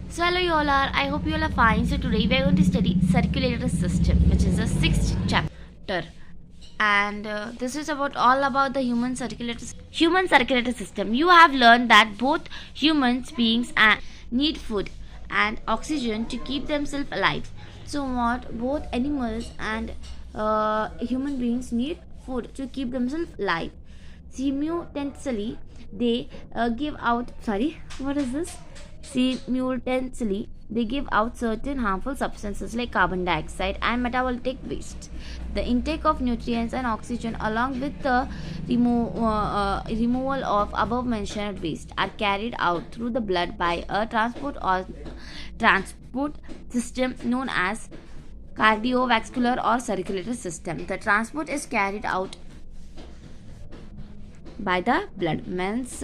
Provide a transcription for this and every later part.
So hello you all are. I hope you all are fine. So today we are going to study circulatory system, which is the sixth chapter, and this is all about the human circulatory system. You have learned that both humans beings need food and oxygen to keep themselves alive. So what both animals and human beings need food to keep themselves alive. Simultaneously, they give out. Sorry, what is this? Simultaneously, they give out certain harmful substances like carbon dioxide and metabolic waste. The intake of nutrients and oxygen, along with the removal of above mentioned waste, are carried out through the blood by a transport system known as cardiovascular or circulatory system. The transport is carried out by the blood. Means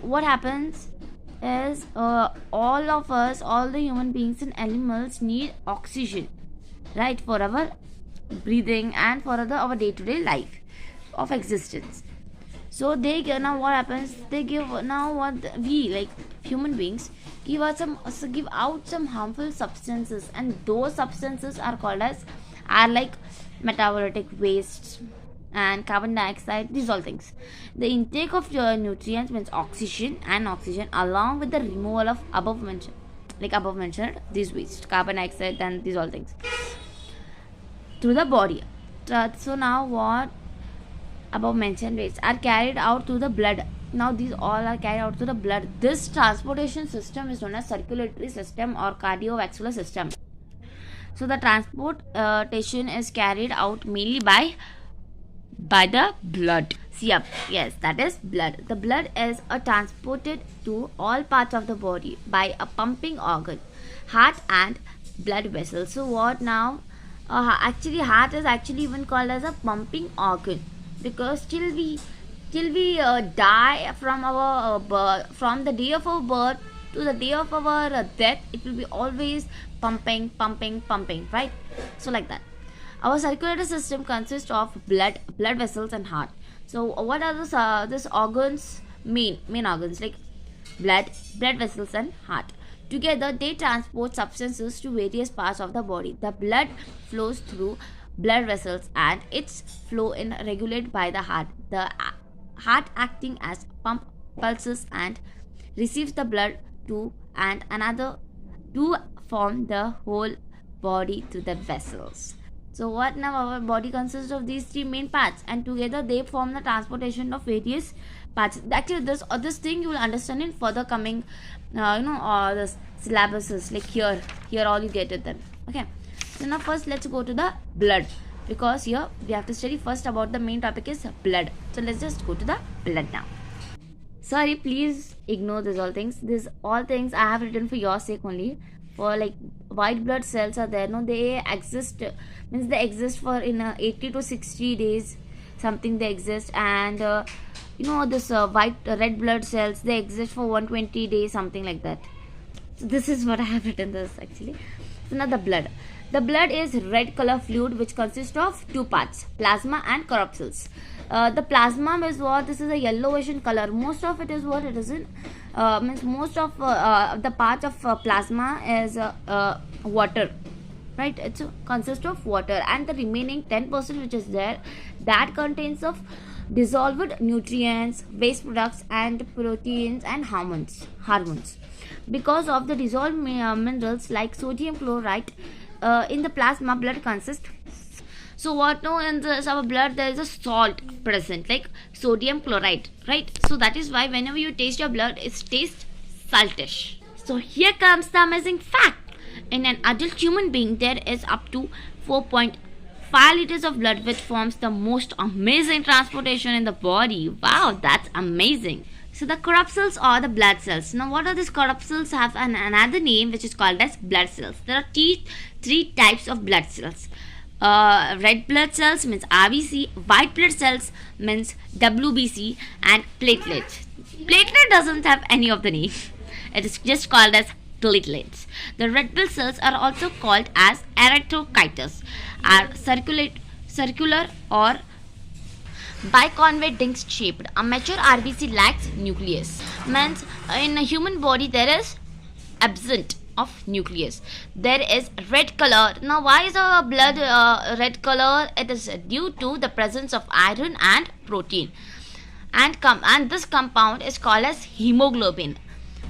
what happens is all of us, all the human beings and animals need oxygen, right, for our breathing and for our day-to-day life of existence. So they give, now what happens, they give now what we like human beings give out some harmful substances, and those substances are called as are like metabolic wastes and carbon dioxide, these all things. The intake of nutrients means oxygen along with the removal of above mentioned these waste, carbon dioxide and these all things through the body. So now what above mentioned waste are carried out through the blood. Now these all are carried out through the blood. This transportation system is known as circulatory system or cardiovascular system. So the transportation is carried out mainly by the blood. Yep, yes, that is blood. The blood is transported to all parts of the body by a pumping organ, heart and blood vessels. So what now? Actually, heart is actually even called as a pumping organ, because till we die from our from the day of our birth to the day of our death, it will be always pumping, right? So like that. Our circulatory system consists of blood vessels and heart. So what are these organs? Main organs like blood vessels and heart. Together they transport substances to various parts of the body. The blood flows through blood vessels and its flow is regulated by the heart. The heart acting as pump pulses and receives the blood to and another to form the whole body through the vessels. So what now our body consists of these three main parts, and together they form the transportation of various parts. Actually this thing you will understand in further coming the syllabuses, like here all you get it then. Okay, so now first let's go to the blood, because here we have to study first about the main topic is blood. So let's just go to the blood now. Sorry, please ignore these all things. These all things I have written for your sake only. For like white blood cells are there, no, they exist, means they exist for in 80 to 60 days something they exist, and this red blood cells, they exist for 120 days something like that. So this is what I have written this actually. So now the blood is red color fluid which consists of two parts, plasma and corpuscles. The plasma is what, this is a yellowish in color. Most of it is what it is in means most of the part of plasma is water, right? It consists of water, and the remaining 10% which is there, that contains of dissolved nutrients, waste products and proteins and hormones. Because of the dissolved minerals like sodium chloride in the plasma, blood consists. So what now in our blood there is a salt present like sodium chloride, right? So that is why whenever you taste your blood, it tastes saltish. So here comes the amazing fact. In an adult human being, there is up to 4.5 liters of blood, which forms the most amazing transportation in the body. Wow, that's amazing. So the corpuscles or the blood cells. Now what are these corpuscles? Have another name which is called as blood cells. There are three types of blood cells. Red blood cells means RBC, white blood cells means WBC, and platelets. Platelet doesn't have any of the name. It is just called as platelets. The red blood cells are also called as erythrocytes, are circular or biconvex disc shaped. A mature RBC lacks nucleus. Means in a human body there is absent of nucleus. There is red color. Now, why is our blood red color? It is due to the presence of iron and protein. And this compound is called as hemoglobin.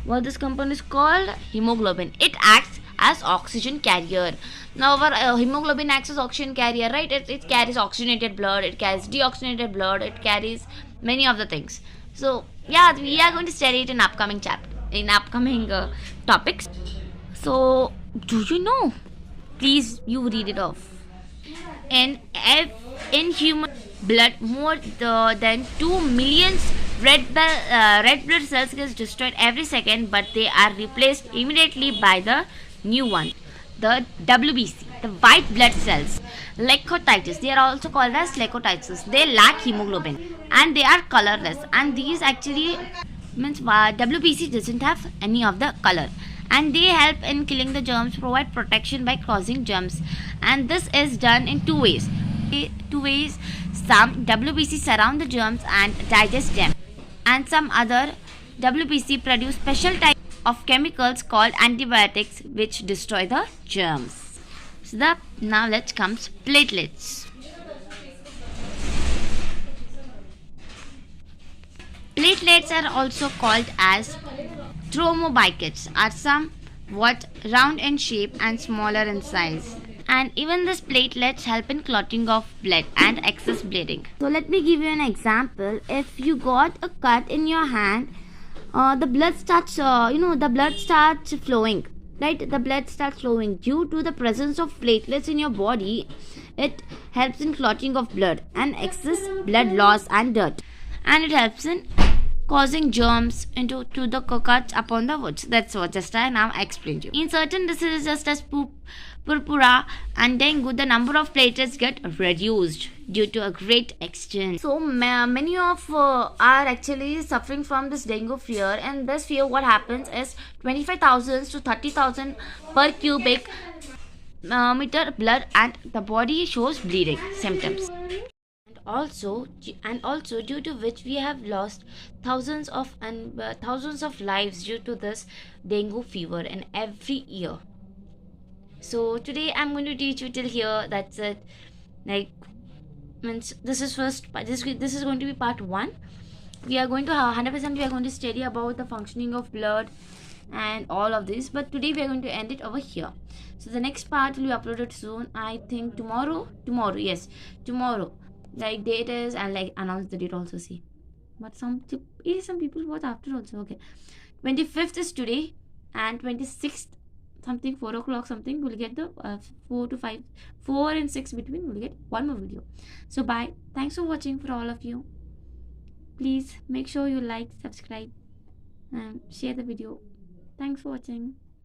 What this compound is called? Hemoglobin. It acts as oxygen carrier. Now our hemoglobin acts as oxygen carrier, right? It carries oxygenated blood, it carries deoxygenated blood, it carries many of the things. So yeah, we are going to study it in upcoming chapter, in upcoming topics. So do you know? Please, you read it off. In in human blood, more than 2 million red blood cells get destroyed every second, but they are replaced immediately by the new one, the WBC, the white blood cells. Leukocytes, they are also called as leukocytes. They lack hemoglobin and they are colorless, and these actually means WBC doesn't have any of the color, and they help in killing the germs, provide protection by causing germs, and this is done in two ways. Some WBC surround the germs and digest them, and some other WBC produce special type of chemicals called antibiotics which destroy the germs. So now let's comes platelets. Platelets are also called as thrombocytes, are somewhat round in shape and smaller in size. And even these platelets help in clotting of blood and excess bleeding. So let me give you an example. If you got a cut in your hand, the blood starts, the blood starts flowing, right? The blood starts flowing due to the presence of platelets in your body. It helps in clotting of blood and excess blood loss and dirt, and it helps in causing germs into to the cuts upon the woods. That's what just I now explained you. In certain diseases, just as purpura and dengue, the number of platelets get reduced due to a great extent. So many of are actually suffering from this dengue fever, and this fever, what happens is 25,000 to 30,000 per cubic meter blood, and the body shows bleeding symptoms. Also due to which we have lost thousands of lives due to this dengue fever in every year. So today I'm going to teach you till here. That's it. Like, means this is this is going to be part 1. We are going to 100% we are going to study about the functioning of blood and all of this, but today we are going to end it over here. So the next part will be uploaded soon, I think tomorrow, like date is, and like announce the date also, see. But some people watch after also. Okay, 25th is today, and 26th something 4 o'clock something we'll get the 4 and 6 between, we'll get one more video. So bye, thanks for watching. For all of you, please make sure you like, subscribe and share the video. Thanks for watching.